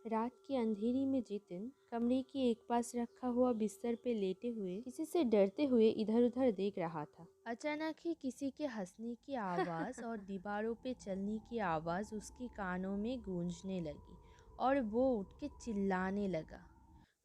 रात की अंधेरी में जितिन कमरे के एक पास रखा हुआ बिस्तर पे लेटे हुए किसी से डरते हुए इधर उधर देख रहा था। अचानक ही किसी के हंसने की आवाज़ और दीवारों पे चलने की आवाज़ उसके कानों में गूंजने लगी और वो उठ के चिल्लाने लगा,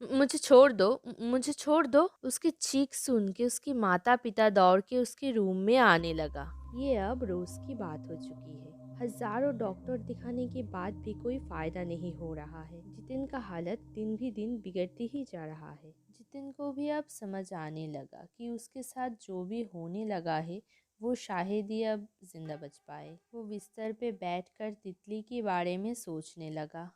मुझे छोड़ दो, मुझे छोड़ दो। उसकी चीख सुन के उसके माता पिता दौड़ के उसके रूम में आने लगा। ये अब रोज की बात हो चुकी है। हजारों डॉक्टर दिखाने के बाद भी कोई फायदा नहीं हो रहा है। जितिन का हालत दिन भी दिन बिगड़ती ही जा रहा है। जितिन को भी अब समझ आने लगा कि उसके साथ जो भी होने लगा है वो शायद ही अब जिंदा बच पाए। वो बिस्तर पे बैठकर तितली के बारे में सोचने लगा।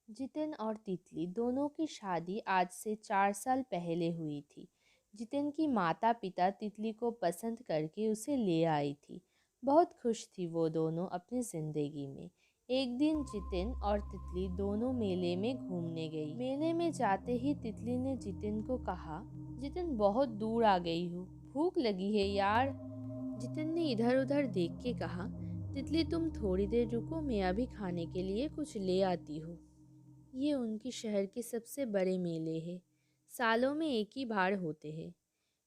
जितिन और तितली दोनों की शादी आज से 4 साल पहले हुई थी। जितिन की माता पिता तितली को पसंद करके उसे ले आई थी। बहुत खुश थी वो दोनों अपनी जिंदगी में। एक दिन जितिन और तितली दोनों मेले में घूमने गई। मेले में जाते ही तितली ने जितिन को कहा, जितिन बहुत दूर आ गई हूँ, भूख लगी है यार। जितिन ने इधर उधर देख के कहा, तितली तुम थोड़ी देर रुको, मैं अभी खाने के लिए कुछ ले आती हूँ। ये उनकी शहर के सबसे बड़े मेले हैं। सालों में एक ही बार होते हैं।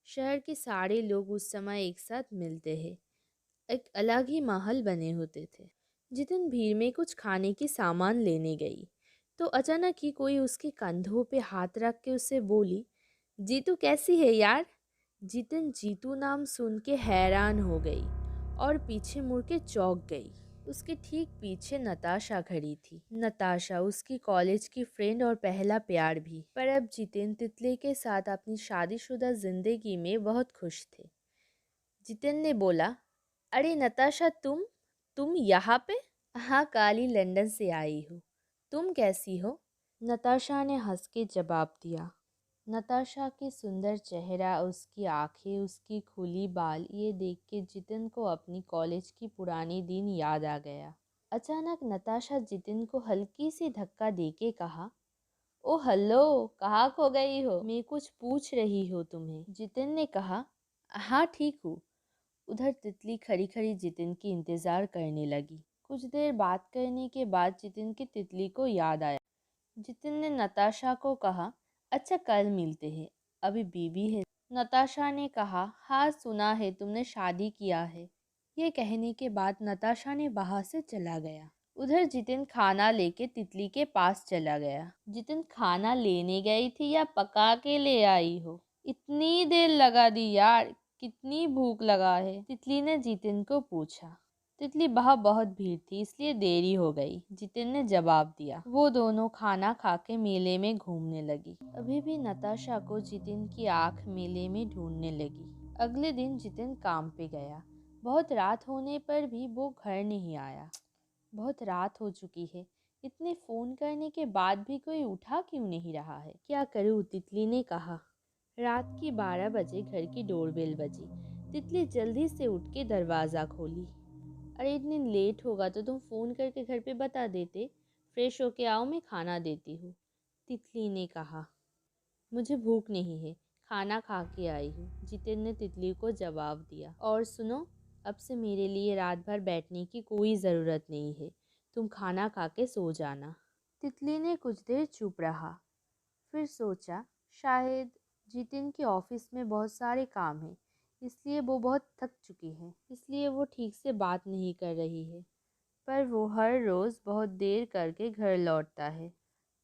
शहर के सारे लोग उस समय एक साथ मिलते हैं। एक अलग ही माहौल बने होते थे। जितिन भीड़ में कुछ खाने की सामान लेने गई तो अचानक ही कोई उसके कंधों पे हाथ रख के उससे बोली, जीतू कैसी है यार। जितिन जीतू नाम सुन के हैरान हो गई और पीछे मुड़ के चौंक गई। उसके ठीक पीछे नताशा खड़ी थी। नताशा उसकी कॉलेज की फ्रेंड और पहला प्यार भी। पर अब जितिन तितली के साथ अपनी शादीशुदा जिंदगी में बहुत खुश थे। जितिन ने बोला, अरे नताशा तुम यहाँ पे? हाँ काली, लंदन से आई हूँ। तुम कैसी हो? नताशा ने हंस के जवाब दिया। नताशा की सुंदर चेहरा, उसकी आंखें, उसकी खुली बाल, ये देख के जितिन को अपनी कॉलेज की पुरानी दिन याद आ गया। अचानक नताशा जितिन को हल्की सी धक्का देके कहा, ओ हेलो, कहाँ खो गई हो? मैं कुछ पूछ रही हूँ तुम्हें। जितिन ने कहा, हाँ ठीक हूँ। उधर तितली खड़ी खड़ी जितिन की इंतजार करने लगी। कुछ देर बात करने के बाद जितिन की तितली को याद आया। जितिन ने नताशा को कहा, अच्छा कल मिलते हैं, अभी बीबी है। नताशा ने कहा, हाँ सुना है तुमने शादी किया है। ये कहने के बाद नताशा ने वहां से चला गया। उधर जितिन खाना लेके तितली के पास चला गया। जितिन खाना लेने गई थी या पका के ले आई हो? इतनी देर लगा दी यार, कितनी भूख लगा है? तितली ने जितिन को पूछा। तितली वहाँ बहुत भीड़ थी इसलिए देरी हो गई, जितिन ने जवाब दिया। वो दोनों खाना खा के मेले में घूमने लगी। अभी भी नताशा को जितिन की आंख मेले में ढूंढने लगी। अगले दिन जितिन काम पे गया। बहुत रात होने पर भी वो घर नहीं आया। बहुत रात हो चुकी है, इतने फोन करने के बाद भी कोई उठा क्यों नहीं रहा है? क्या करूँ? तितली ने कहा। रात की 12 बजे घर की डोरबेल बजी। तितली जल्दी से उठ के दरवाज़ा खोली। अरे इतनी लेट होगा तो तुम फ़ोन करके घर पे बता देते। फ्रेश होके आओ, मैं खाना देती हूँ। तितली ने कहा, मुझे भूख नहीं है, खाना खा के आई हूँ। जितिन ने तितली को जवाब दिया। और सुनो, अब से मेरे लिए रात भर बैठने की कोई ज़रूरत नहीं है, तुम खाना खा के सो जाना। तितली ने कुछ देर चुप रहा, फिर सोचा शायद जितिन के ऑफिस में बहुत सारे काम हैं, इसलिए वो बहुत थक चुकी है, इसलिए वो ठीक से बात नहीं कर रही है। पर वो हर रोज़ बहुत देर करके घर लौटता है।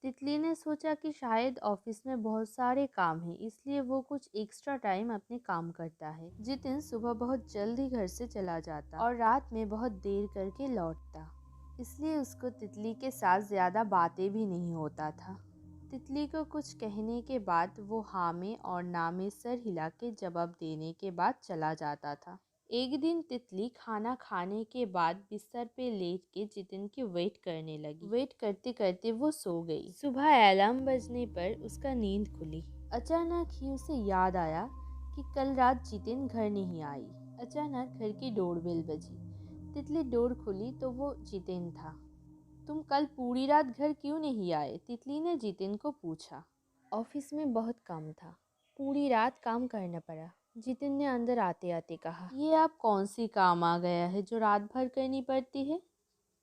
तितली ने सोचा कि शायद ऑफिस में बहुत सारे काम हैं, इसलिए वो कुछ एक्स्ट्रा टाइम अपने काम करता है। जितिन सुबह बहुत जल्दी घर से चला जाता और रात में बहुत देर करके लौटता, इसलिए उसको तितली के साथ ज़्यादा बातें भी नहीं होता था। तितली को कुछ कहने के बाद वो हाँ में और ना में सर हिला के जवाब देने के बाद चला जाता था। एक दिन तितली खाना खाने के बाद बिस्तर पे लेट के जितिन की वेट करने लगी। वेट करते करते वो सो गई। सुबह अलार्म बजने पर उसका नींद खुली। अचानक ही उसे याद आया कि कल रात जितिन घर नहीं आई। अचानक घर की डोरबेल बजी। तितली डोर खुली तो वो जितिन था। तुम कल पूरी रात घर क्यों नहीं आए? तितली ने जितिन को पूछा। ऑफिस में बहुत काम था, पूरी रात काम करना पड़ा, जितिन ने अंदर आते आते कहा। ये आप कौन सी काम आ गया है जो रात भर करनी पड़ती है?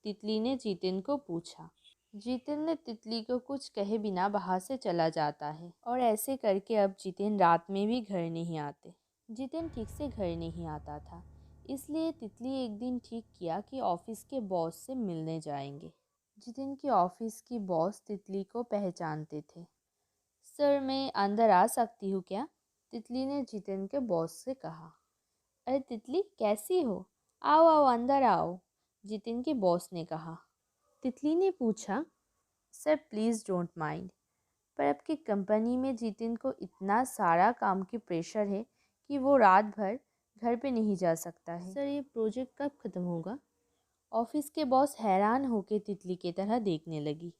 तितली ने जितिन को पूछा। जितिन ने तितली को कुछ कहे बिना वहाँ से चला जाता है और ऐसे करके अब जितिन रात में भी घर नहीं आते। जितिन ठीक से घर नहीं आता था, इसलिए तितली एक दिन ठीक किया कि ऑफिस के बॉस से मिलने जाएंगे। जितिन के ऑफिस की बॉस तितली को पहचानते थे। सर, मैं अंदर आ सकती हूँ क्या? तितली ने जितिन के बॉस से कहा। अरे तितली, कैसी हो? आओ आओ, अंदर आओ, जितिन के बॉस ने कहा। तितली ने पूछा, सर प्लीज़ डोंट माइंड, पर आपकी कंपनी में जितिन को इतना सारा काम की प्रेशर है कि वो रात भर घर पे नहीं जा सकता है। सर, ये प्रोजेक्ट कब ख़त्म होगा? ऑफिस के बॉस हैरान होकर तितली की तरह देखने लगी।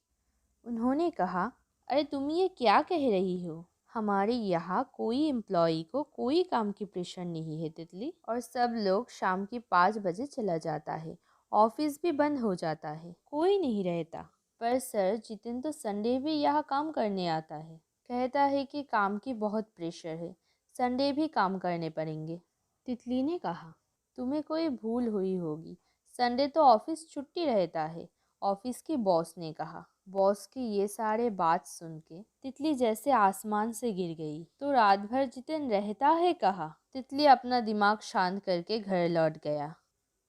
उन्होंने कहा, अरे तुम ये क्या कह रही हो? हमारे यहाँ कोई एम्प्लॉई को कोई काम की प्रेशर नहीं है तितली, और सब लोग शाम के 5 बजे चला जाता है, ऑफिस भी बंद हो जाता है, कोई नहीं रहता। पर सर, जितिन तो संडे भी यहाँ काम करने आता है, कहता है कि काम की बहुत प्रेशर है, संडे भी काम करने पड़ेंगे। तितली ने कहा, तुम्हें कोई भूल हुई होगी, संडे तो ऑफिस छुट्टी रहता है, ऑफिस के बॉस ने कहा। बॉस की ये सारे बात सुन के तितली जैसे आसमान से गिर गई। तो रात भर जितिन रहता है कहाँ? तितली अपना दिमाग शांत करके घर लौट गया।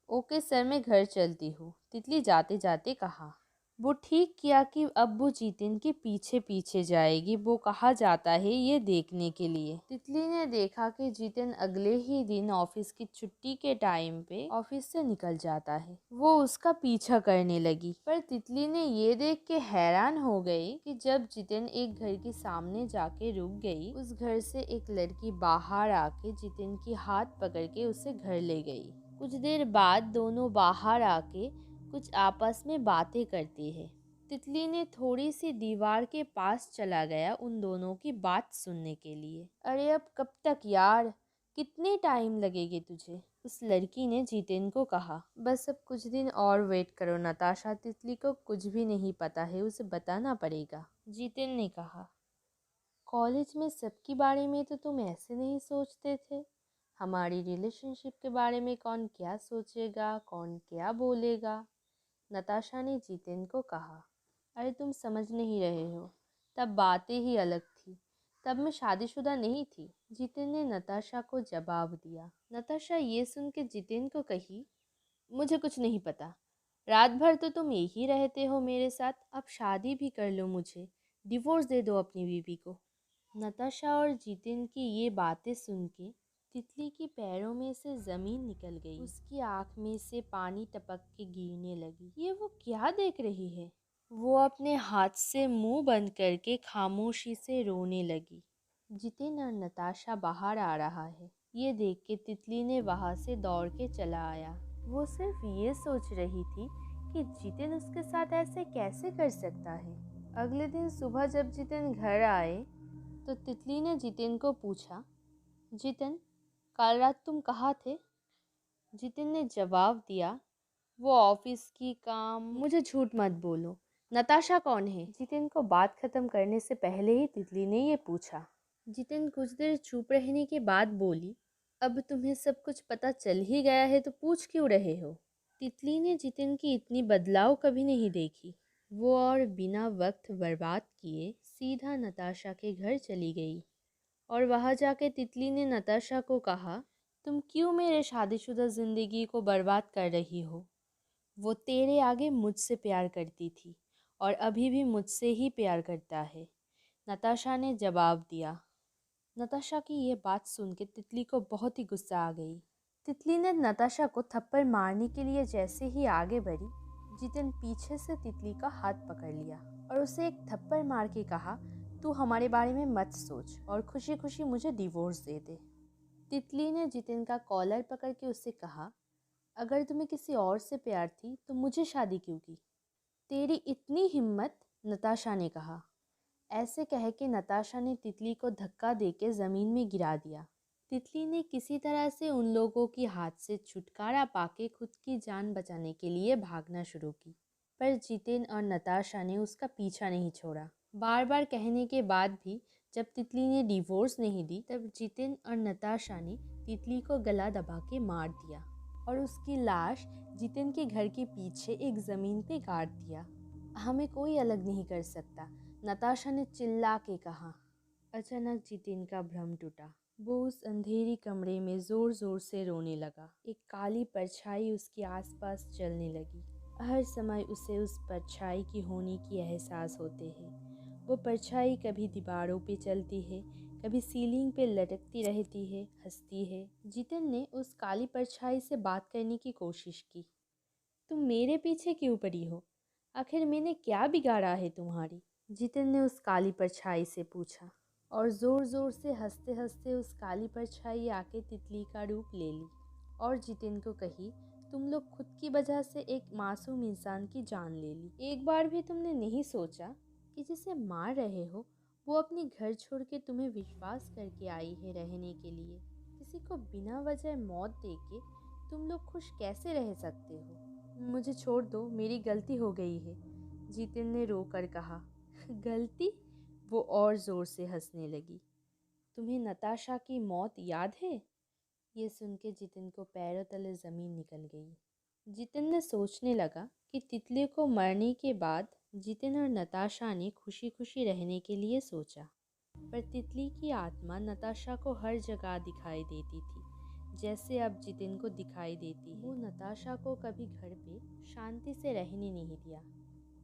ओके सर, मैं घर चलती हूँ, तितली जाते जाते कहा। वो ठीक किया कि अब वो जितिन के पीछे पीछे जाएगी वो कहाँ जाता है ये देखने के लिए। तितली ने देखा कि जितिन अगले ही दिन ऑफिस की छुट्टी के टाइम पे ऑफिस से निकल जाता है। वो उसका पीछा करने लगी, पर तितली ने ये देख के हैरान हो गई कि जब जितिन एक घर के सामने जाके रुक गई, उस घर से एक लड़की बाहर आके जितिन की हाथ पकड़ के उसे घर ले गई। कुछ देर बाद दोनों बाहर आके कुछ आपस में बातें करती है। तितली ने थोड़ी सी दीवार के पास चला गया उन दोनों की बात सुनने के लिए। अरे अब कब तक यार, कितने टाइम लगेगी तुझे? उस लड़की ने जितिन को कहा। बस अब कुछ दिन और वेट करो नताशा, तितली को कुछ भी नहीं पता है, उसे बताना पड़ेगा, जितिन ने कहा। कॉलेज में सबके बारे में तो तुम ऐसे नहीं सोचते थे, हमारी रिलेशनशिप के बारे में कौन क्या सोचेगा, कौन क्या बोलेगा, नताशा ने जितिन को कहा। अरे तुम समझ नहीं रहे हो, तब बातें ही अलग थी, तब मैं शादीशुदा नहीं थी, जितिन ने नताशा को जवाब दिया। नताशा ये सुन के जितिन को कही, मुझे कुछ नहीं पता, रात भर तो तुम यही रहते हो मेरे साथ, अब शादी भी कर लो, मुझे डिवोर्स दे दो अपनी बीवी को। नताशा और जितिन की ये बातें सुन के तितली की पैरों में से जमीन निकल गई, उसकी आँख में से पानी टपक के गिरने लगी। ये वो क्या देख रही है? वो अपने हाथ से मुंह बंद करके खामोशी से रोने लगी। जितिन और नताशा बाहर आ रहा है, ये देख के तितली ने वहाँ से दौड़ के चला आया। वो सिर्फ ये सोच रही थी कि जितिन उसके साथ ऐसे कैसे कर सकता है। अगले दिन सुबह जब जितिन घर आए तो तितली ने जितिन को पूछा, जितिन, कल रात तुम कहाँ थे? जितिन ने जवाब दिया, वो ऑफिस की काम। मुझे झूठ मत बोलो, नताशा कौन है? जितिन को बात खत्म करने से पहले ही तितली ने ये पूछा। जितिन कुछ देर चुप रहने के बाद बोली, अब तुम्हें सब कुछ पता चल ही गया है तो पूछ क्यों रहे हो? तितली ने जितिन की इतनी बदलाव कभी नहीं देखी। वो और बिना वक्त बर्बाद किए सीधा नताशा के घर चली गई और वहाँ जाके तितली ने नताशा को कहा, तुम क्यों मेरे शादीशुदा ज़िंदगी को बर्बाद कर रही हो? वो तेरे आगे मुझसे प्यार करती थी और अभी भी मुझसे ही प्यार करता है, नताशा ने जवाब दिया। नताशा की ये बात सुन के तितली को बहुत ही गुस्सा आ गई। तितली ने नताशा को थप्पड़ मारने के लिए जैसे ही आगे बढ़ी, जितिन पीछे से तितली का हाथ पकड़ लिया और उसे एक थप्पड़ मार के कहा, तू हमारे बारे में मत सोच और खुशी खुशी मुझे डिवोर्स दे दे। तितली ने जितिन का कॉलर पकड़ के उससे कहा, अगर तुम्हें किसी और से प्यार थी तो मुझे शादी क्यों की? तेरी इतनी हिम्मत, नताशा ने कहा। ऐसे कह के नताशा ने तितली को धक्का देके ज़मीन में गिरा दिया। तितली ने किसी तरह से उन लोगों की हाथ से छुटकारा पाके खुद की जान बचाने के लिए भागना शुरू की, पर जितिन और नताशा ने उसका पीछा नहीं छोड़ा। बार बार कहने के बाद भी जब तितली ने डिवोर्स नहीं दी, तब जितिन और नताशा ने तितली को गला दबा के मार दिया और उसकी लाश जितिन के घर के पीछे एक ज़मीन पे गाड़ दिया। हमें कोई अलग नहीं कर सकता, नताशा ने चिल्ला के कहा। अचानक जितिन का भ्रम टूटा। वो उस अंधेरी कमरे में जोर जोर से रोने लगा। एक काली परछाई उसके आसपास चलने लगी। हर समय उसे उस परछाई की होने की एहसास होते है। वो परछाई कभी दीवारों पे चलती है, कभी सीलिंग पे लटकती रहती है, हंसती है। जितिन ने उस काली परछाई से बात करने की कोशिश की। तुम मेरे पीछे क्यों पड़ी हो? आखिर मैंने क्या बिगाड़ा है तुम्हारी? जितिन ने उस काली परछाई से पूछा, और ज़ोर ज़ोर से हंसते हंसते उस काली परछाई आके तितली का रूप ले ली और जितिन को कही, तुम लोग खुद की वजह से एक मासूम इंसान की जान ले ली। एक बार भी तुमने नहीं सोचा कि जिसे मार रहे हो वो अपने घर छोड़ के तुम्हें विश्वास करके आई है रहने के लिए। किसी को बिना वजह मौत देके तुम लोग खुश कैसे रह सकते हो? मुझे छोड़ दो, मेरी गलती हो गई है, जितिन ने रोकर कहा। गलती? वो और ज़ोर से हंसने लगी। तुम्हें नताशा की मौत याद है? ये सुन के जितिन को पैरों तले ज़मीन निकल गई। जितिन ने सोचने लगा कि तितली को मरने के बाद जितिन और नताशा ने खुशी खुशी रहने के लिए सोचा, पर तितली की आत्मा नताशा को हर जगह दिखाई देती थी, जैसे अब जितिन को दिखाई देती है। वो नताशा को कभी घर पे शांति से रहने नहीं दिया।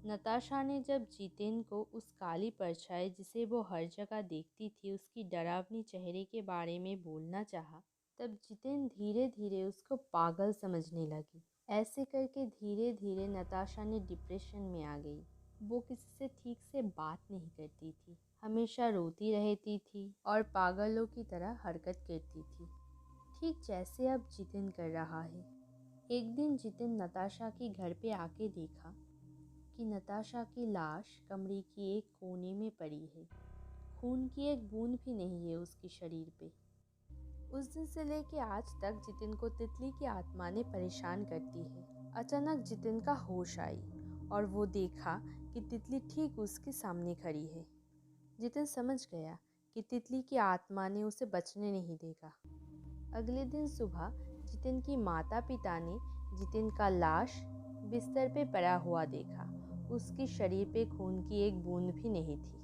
नताशा ने जब जितिन को उस काली परछाई जिसे वो हर जगह देखती थी उसकी डरावनी चेहरे के बारे में बोलना चाहा, तब जितिन धीरे धीरे उसको पागल समझने लगी। ऐसे करके धीरे धीरे नताशा ने डिप्रेशन में आ गई। वो किसी से ठीक से बात नहीं करती थी, हमेशा रोती रहती थी और पागलों की तरह हरकत करती थी, ठीक जैसे अब जितिन कर रहा है। एक दिन जितिन नताशा के घर पे आके देखा कि नताशा की लाश कमरे की एक कोने में पड़ी है। खून की एक बूंद भी नहीं है उसके शरीर पे। उस दिन से लेके आज तक जितिन को तितली की आत्मा ने परेशान करती है। अचानक जितिन का होश आई और वो देखा कि तितली ठीक उसके सामने खड़ी है। जितिन समझ गया कि तितली की आत्मा ने उसे बचने नहीं देगा। अगले दिन सुबह जितिन की माता पिता ने जितिन का लाश बिस्तर पे पड़ा हुआ देखा। उसके शरीर पे खून की एक बूंद भी नहीं थी।